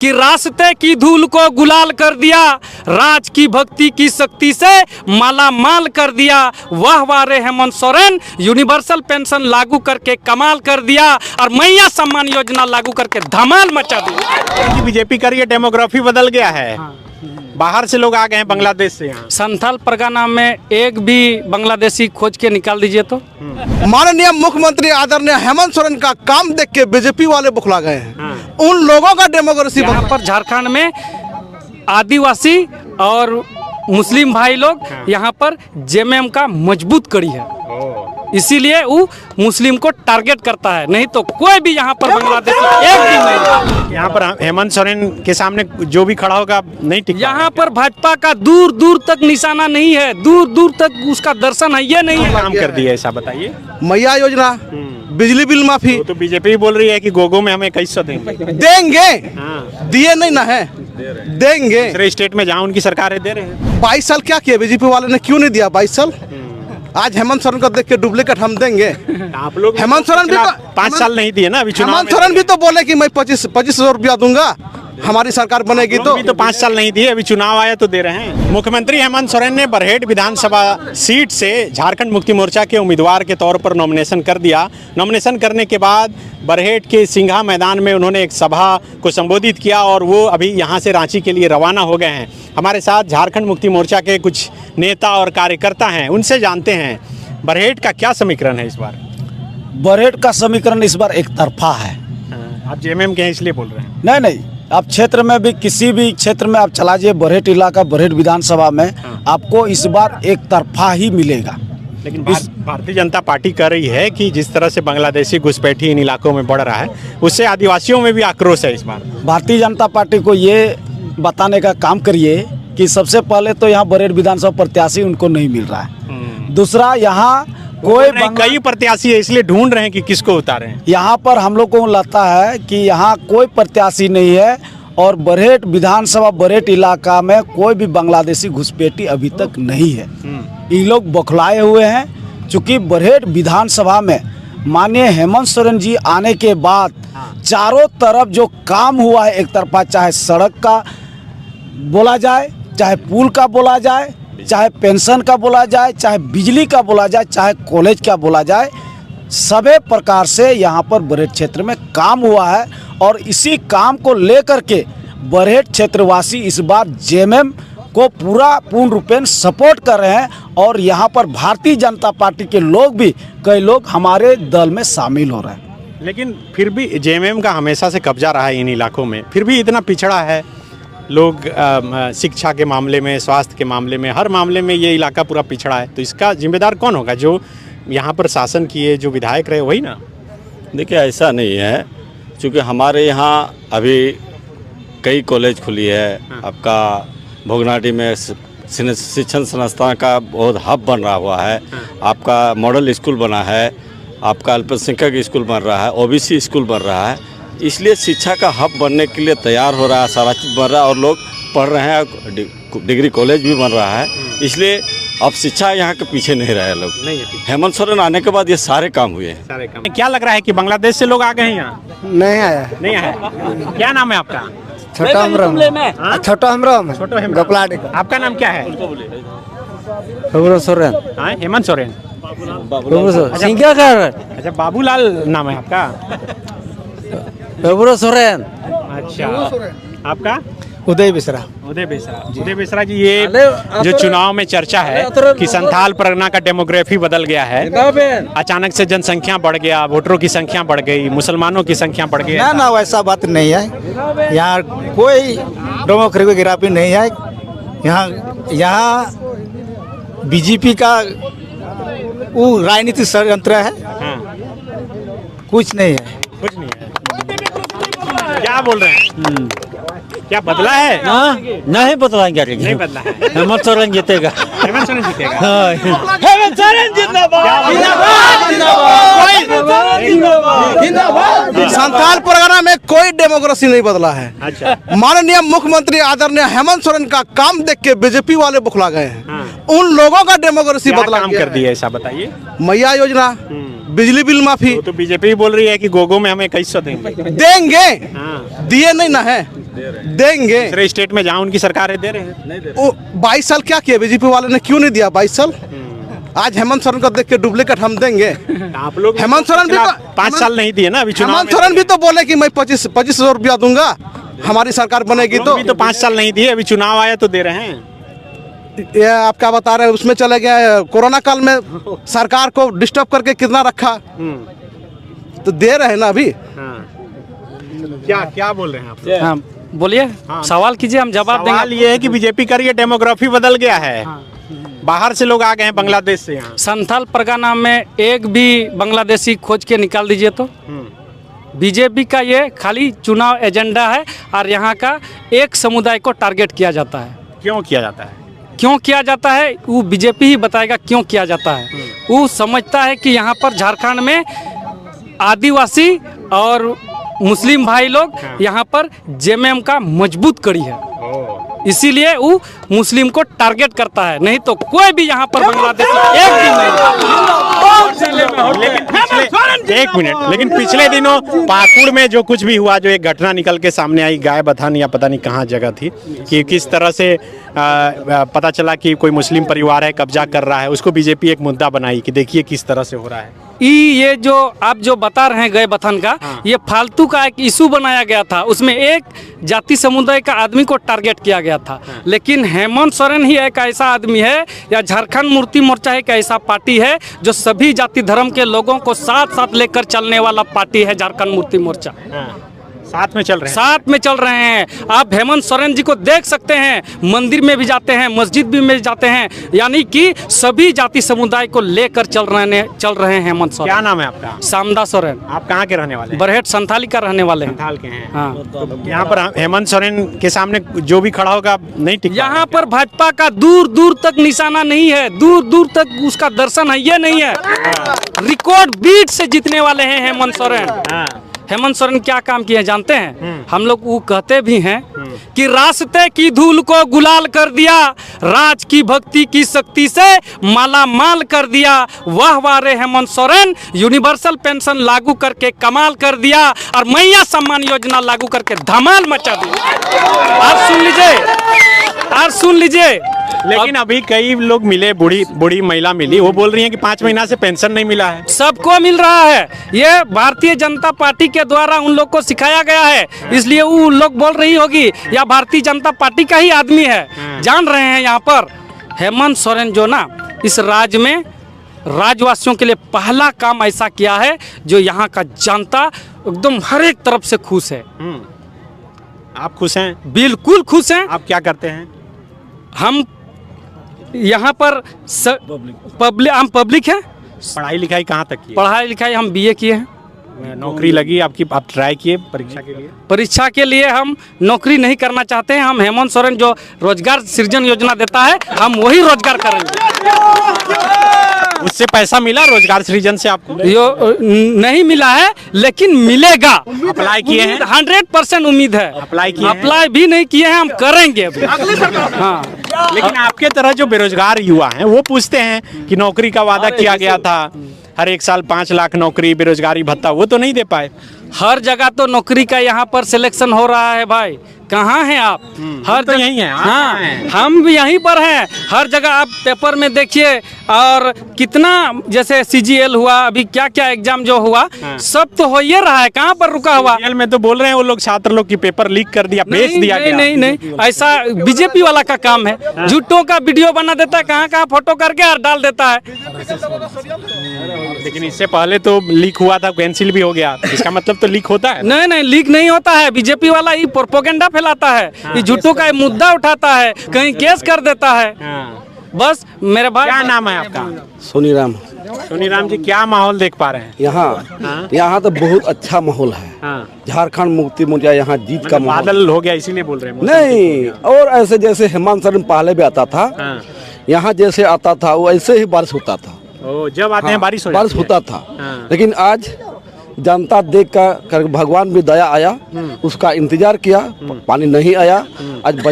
कि रास्ते की धूल को गुलाल कर दिया, राज की भक्ति की शक्ति से माला माल कर दिया। वाह वाह रे हेमंत सोरेन, यूनिवर्सल पेंशन लागू करके कमाल कर दिया और मैया सम्मान योजना लागू करके धमाल मचा दी। बीजेपी कर, ये डेमोग्राफी बदल गया है। बाहर से लोग आ गए हैं, बांग्लादेश से यहाँ। संथाल परगना में एक भी बांग्लादेशी खोज के निकाल दीजिए तो। माननीय मुख्यमंत्री आदरणीय हेमंत सोरेन का काम देख के बीजेपी वाले बुखला गए हैं। उन लोगों का डेमोक्रेसी यहाँ पर झारखंड में आदिवासी और मुस्लिम भाई लोग यहाँ पर जेएमएम का मजबूत कड़ी है, इसीलिए वो मुस्लिम को टारगेट करता है, नहीं तो कोई भी यहाँ पर बांग्लादेशी एक भी नहीं। यहाँ पर हेमंत सोरेन के सामने जो भी खड़ा होगा नहीं टिक। यहाँ पर भाजपा का दूर दूर तक निशाना नहीं है, दूर दूर तक उसका दर्शन है ये नहीं है। काम कर दिया ऐसा बताइए। मैया योजना, बिजली बिल माफी, तो बीजेपी बोल रही है कि गोगो में हमें 2100 देंगे। दिए नहीं ना है, देंगे। दूसरे स्टेट में जहाँ उनकी सरकार है दे रहे हैं। 22 साल क्या किया बीजेपी वाले ने, क्यों नहीं दिया 22 साल? आज हेमंत सोरेन को देख के डुप्लीकेट हम देंगे। आप लोग हेमंत सोरेन भी तो 5 साल नहीं दिए ना अभी चुनाव हेमंत सोरेन भी तो बोले कि मैं 2500 रुपया दूंगा, हमारी सरकार बनेगी तो 5 साल नहीं दिए, अभी चुनाव आया तो दे रहे हैं। मुख्यमंत्री हेमंत सोरेन ने बरहेट विधानसभा सीट से झारखंड मुक्ति मोर्चा के उम्मीदवार के तौर पर नॉमिनेशन कर दिया। नॉमिनेशन करने के बाद बरहेट के सिंघा मैदान में उन्होंने एक सभा को संबोधित किया और वो अभी यहाँ से रांची के लिए रवाना हो गए हैं। हमारे साथ झारखंड मुक्ति मोर्चा के कुछ नेता और कार्यकर्ता हैं, उनसे जानते हैं बरहेट का क्या समीकरण है इस बार। बरहेट का समीकरण इस बार एक तरफा है। आप जेएमएम के हैं इसलिए बोल रहे हैं? नहीं, आप क्षेत्र में भी किसी भी क्षेत्र में आप चला जाइए, बरहेट इलाका, बरहेट विधानसभा में आपको इस बार एक तरफा ही मिलेगा। लेकिन भारतीय जनता पार्टी कर रही है कि जिस तरह से बांग्लादेशी घुसपैठी इन इलाकों में बढ़ रहा है, उससे आदिवासियों में भी आक्रोश है इस बार। भारतीय जनता पार्टी को ये बताने का काम करिए कि सबसे पहले तो यहाँ बरहेट विधानसभा प्रत्याशी उनको नहीं मिल रहा है। दूसरा, यहाँ कोई कई प्रत्याशी है इसलिए ढूंढ रहे हैं कि किसको उतारें। यहाँ पर हम लोग को लगता है कि यहाँ कोई प्रत्याशी नहीं है और बरहेट विधानसभा, बरहेट इलाका में कोई भी बांग्लादेशी घुसपैठी अभी तक नहीं है। ये लोग बौखलाए हुए हैं, चूँकि बरहेट विधानसभा में माननीय हेमंत सोरेन जी आने के बाद चारों तरफ जो काम हुआ है एक तरफा, चाहे सड़क का बोला जाए, चाहे पुल का बोला जाए, चाहे पेंशन का बोला जाए, चाहे बिजली का बोला जाए, चाहे कॉलेज का बोला जाए, सभी प्रकार से यहाँ पर बरहेट क्षेत्र में काम हुआ है। और इसी काम को लेकर के बरहेट क्षेत्रवासी इस बार जेएमएम को पूर्ण रूपेण सपोर्ट कर रहे हैं और यहाँ पर भारतीय जनता पार्टी के लोग भी, कई लोग हमारे दल में शामिल हो रहे हैं। लेकिन फिर भी जेएमएम का हमेशा से कब्जा रहा है इन इलाकों में, फिर भी इतना पिछड़ा है लोग। शिक्षा के मामले में, स्वास्थ्य के मामले में, हर मामले में ये इलाका पूरा पिछड़ा है। तो इसका जिम्मेदार कौन होगा? जो यहाँ पर शासन किए, जो विधायक रहे, वही ना? देखिए, ऐसा नहीं है, क्योंकि हमारे यहाँ अभी कई कॉलेज खुली है। आपका भोगनाडी में शिक्षण संस्थान का बहुत हब बन रहा हुआ है। आपका मॉडल स्कूल बना है, आपका अल्पसंख्यक स्कूल बन रहा है, ओबीसी स्कूल बन रहा है। इसलिए शिक्षा का हब बनने के लिए तैयार हो रहा है, सारा चीज़ बन रहा है और लोग पढ़ रहे हैं, डिग्री कॉलेज भी बन रहा है। इसलिए अब शिक्षा यहाँ के पीछे नहीं रहे लोग। हेमंत सोरेन आने के बाद ये सारे काम हुए हैं। सारे काम। क्या लग रहा है कि बांग्लादेश से लोग आ गए हैं यहाँ? नहीं आया। नहीं आया। क्या नाम है आपका? छोटा हमराम गोपलाडी। आपका नाम क्या है? हेमंत सोरेन। हेमंत सोरेन। अच्छा, बाबूलाल नाम है आपका? सोरेन। अच्छा, आपका? उदय बिसरा। उदय बेसरा जी, ये जो चुनाव में चर्चा है कि संथाल परगना का डेमोग्राफी बदल गया है, अचानक से जनसंख्या बढ़ गया, वोटरों की संख्या बढ़ गई, मुसलमानों की संख्या बढ़ गई। ना वैसा बात नहीं है, यहाँ कोई डेमोग्राफी नहीं है। यहाँ बीजेपी का वो राजनीतिक षड्यंत्र है। कुछ नहीं है। कुछ नहीं है। क्या बोल रहे हैं? क्या बदला है? नहीं बदलाएंगे, नहीं बदला है। हेमंत सोरेन जीतेगा। हेमंत सोरेन जीतेगा। हेमंत सोरेन जिंदाबाद। संथाल परगना में कोई डेमोक्रेसी नहीं बदला है। अच्छा। माननीय मुख्यमंत्री आदरणीय हेमंत सोरेन का काम देख के बीजेपी वाले बुखला गए हैं। उन लोगों का डेमोक्रेसी बदला काम कर दिया ऐसा बताइए। मैया योजना, बिजली बिल माफी, तो बीजेपी बोल रही है कि गोगो में हमें 2100 देंगे। दिए नहीं ना है, देंगे। दूसरे स्टेट में जहाँ उनकी सरकार है दे रहे हैं। वो 22 साल क्या किया बीजेपी वाले ने, क्यों नहीं दिया 22 साल? आज हेमंत सोरेन को देख के डुप्लीकेट हम देंगे। आप लोग हेमंत सोरेन भी 5 साल नहीं दिए ना अभी चुनाव हेमंत में। सोरेन भी तो बोले कि मैं 2500 रुपया दूंगा हमारी सरकार बनेगी तो 5 साल नहीं दिए, अभी चुनाव आया तो दे रहे हैं। ये आप क्या बता रहे हैं, उसमें चले गए कोरोना काल में सरकार को डिस्टर्ब करके कितना रखा, तो दे रहे हैं ना अभी। क्या क्या बोल रहे हैं आप? हाँ बोलिए, सवाल कीजिए, हम जवाब सवाल देंगे। ये है कि बीजेपी का ये डेमोग्राफी बदल गया है, बाहर से लोग आ गए हैं बांग्लादेश से यहाँ। संथाल परगना में एक भी बांग्लादेशी खोज के निकाल दीजिए तो। बीजेपी का ये खाली चुनाव एजेंडा है और यहाँ का एक समुदाय को टारगेट किया जाता है। क्यों किया जाता है? क्यों किया जाता है वो बीजेपी ही बताएगा क्यों किया जाता है। वो समझता है कि यहाँ पर झारखंड में आदिवासी और मुस्लिम भाई लोग यहाँ पर जेएमएम का मजबूत कड़ी है, इसीलिए वो मुस्लिम को टारगेट करता है, नहीं तो कोई भी यहाँ पर बांग्लादेशी एक भी नहीं। एक मिनट, लेकिन पिछले दिनों पाकुड़ में जो कुछ भी हुआ, जो एक घटना निकल के सामने आई, गाय बथान या पता नहीं कहाँ जगह थी, कि किस तरह से पता चला कि कोई मुस्लिम परिवार है कब्जा कर रहा है, उसको बीजेपी एक मुद्दा बनाई कि देखिए किस तरह से हो रहा है। ये जो आप जो बता रहे हैं गए बथन का, ये फालतू का एक इशू बनाया गया था, उसमें एक जाति समुदाय का आदमी को टारगेट किया गया था। लेकिन हेमंत सोरेन ही एक ऐसा आदमी है, या झारखंड मुक्ति मोर्चा एक ऐसा पार्टी है जो सभी जाति धर्म के लोगों को साथ साथ लेकर चलने वाला पार्टी है। झारखंड मुक्ति मोर्चा साथ में चल रहे हैं, साथ में चल रहे हैं। आप हेमंत सोरेन जी को देख सकते हैं, मंदिर में भी जाते हैं, मस्जिद भी में जाते हैं, यानी कि सभी जाति समुदाय को लेकर चल रहे हैं हेमंत सोरेन। क्या नाम है आपका? शामदा सोरेन। आप कहाँ के रहने वाले हैं? बरहेट संथाली का रहने वाले हैं। संथाल के हैं। हाँ, तो यहाँ पर हेमंत सोरेन के सामने जो भी खड़ा होगा नहीं टिक यहाँ पर भाजपा का दूर दूर तक निशाना नहीं है, दूर दूर तक उसका दर्शन है, ये नहीं है। रिकॉर्ड बीट से जीतने वाले हैं हेमंत सोरेन। हेमंत सोरेन क्या काम किए जानते हैं? हम लोग वो कहते भी हैं कि रास्ते की धूल को गुलाल कर दिया, राज की भक्ति की शक्ति से माला माल कर दिया। वाह वाह रे हेमंत सोरेन, यूनिवर्सल पेंशन लागू करके कमाल कर दिया और मैया सम्मान योजना लागू करके धमाल मचा दी। आप सुन लीजिए, आप सुन लीजिए। लेकिन अभी कई लोग मिले, बूढ़ी महिला मिली, वो बोल रही हैं कि 5 महीना से पेंशन नहीं मिला है। सबको मिल रहा है, ये भारतीय जनता पार्टी के द्वारा उन लोग को सिखाया गया है, इसलिए वो लोग बोल रही होगी, या भारतीय जनता पार्टी का ही आदमी है। जान रहे हैं यहाँ पर हेमंत सोरेन जो ना इस राज्य में राज्यवासियों के लिए पहला काम ऐसा किया है जो यहाँ का जनता एकदम हर एक तरफ से खुश है। आप खुश हैं? बिल्कुल खुश हैं। आप क्या करते हैं? हम यहाँ पर हम पब्लिक हैं। पढ़ाई लिखाई कहाँ तक की? पढ़ाई लिखाई हम बीए किए हैं। नौकरी लगी आपकी? आप ट्राई किए परीक्षा के लिए? परीक्षा के लिए हम नौकरी नहीं करना चाहते हैं। हम हेमंत सोरेन जो रोजगार सृजन योजना देता है, हम वही रोजगार करेंगे। उससे पैसा मिला रोजगार सृजन से आपको? यो नहीं मिला है, लेकिन मिलेगा। अप्लाई किए हैं? 100% उम्मीद है। अप्लाई किए हैं? अप्लाई भी नहीं किए हैं, हम करेंगे अभी। हाँ, लेकिन आपके तरह जो बेरोजगार युवा हैं वो पूछते हैं कि नौकरी का वादा किया गया था, हर एक साल 5 लाख नौकरी, बेरोजगारी भत्ता, वो तो नहीं दे पाए। हर जगह तो नौकरी का यहाँ पर सिलेक्शन हो रहा है भाई। कहाँ हैं आप? हर तो यहीं हैं। हाँ, हम भी यहीं पर हैं। हर जगह आप पेपर में देखिए, और कितना जैसे CGL हुआ, अभी क्या क्या एग्जाम जो हुआ, सब तो हो ही रहा है। कहाँ पर रुका हुआ? CGL में तो बोल रहे हैं वो लोग, छात्र लोग की पेपर लीक कर दिया, बेच दिया गया। नहीं, ऐसा बीजेपी वाला का काम है। झूठों का वीडियो बना देता है, कहाँ फोटो करके और डाल देता है। लेकिन इससे पहले तो लीक हुआ था, कैंसिल भी हो गया, इसका मतलब तो लीक होता है? नहीं, लीक नहीं होता है। बीजेपी वाला ये प्रोपेगेंडा फैलाता है, ये झूठों का मुद्दा उठाता है, कहीं केस कर देता है। बस मेरे भाई। क्या नाम है आपका? सोनीराम। सोनीराम जी, क्या माहौल देख पा रहे हैं यहाँ तो बहुत अच्छा माहौल है। झारखंड मुक्ति मोर्चा यहाँ जीत का माहौल। बादल हो गया इसीलिए बोल रहे हैं? नहीं, और ऐसे जैसे हेमंत सोरेन पहले भी आता था, यहाँ जैसे आता था वो ऐसे ही बारिश होता था। जब आते हैं बारिश होता था। लेकिन आज जनता देख कर भगवान भी दया आया, उसका इंतजार किया, पानी नहीं आया। आज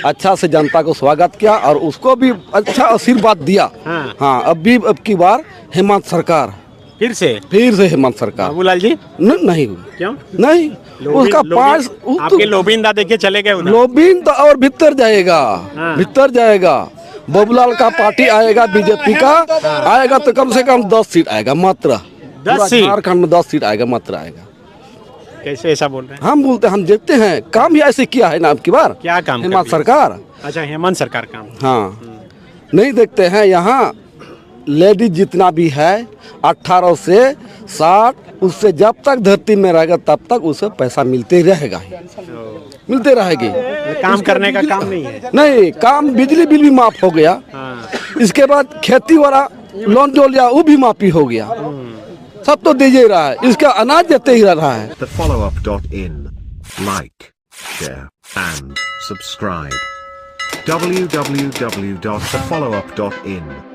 अच्छा से जनता को स्वागत किया और उसको भी अच्छा आशीर्वाद दिया। हाँ, अब की बार हेमंत सरकार, फिर से हेमंत सरकार। बाबूलाल जी नहीं हुई। क्यों नहीं? उसका पाँच आपके लोबिंदा देखिए चले गए उधर। लोबिन तो और भीतर जाएगा, हाँ। भीतर जाएगा। बाबूलाल का पार्टी आएगा, बीजेपी का आएगा तो कम से कम 10 सीट आएगा मात्र। 10 सीट? झारखंड में 10 सीट आएगा मात्र आएगा। कैसे ऐसा बोल रहे हैं? हम बोलते हैं, हम देखते हैं काम ही ऐसे किया है ना अब की बार। क्या काम कर हेमंत दिया? सरकार। अच्छा, हेमंत सरकार काम। हाँ, नहीं देखते हैं यहाँ लेडीज जितना भी है 18 से 60, उससे जब तक धरती में रहेगा तब तक उसे पैसा मिलते ही रहेगा, मिलते रहेगी। काम करने का काम नहीं है। नहीं, काम बिजली बिल भी माफ हो गया। हाँ। इसके बाद खेती वाला लोन जो लिया वो भी माफी हो गया। सब तो दीजिए रहा है, इसका अनाज देते ही रहा है। TheFollowUp.in. Like, share, and subscribe. www.thefollowup.in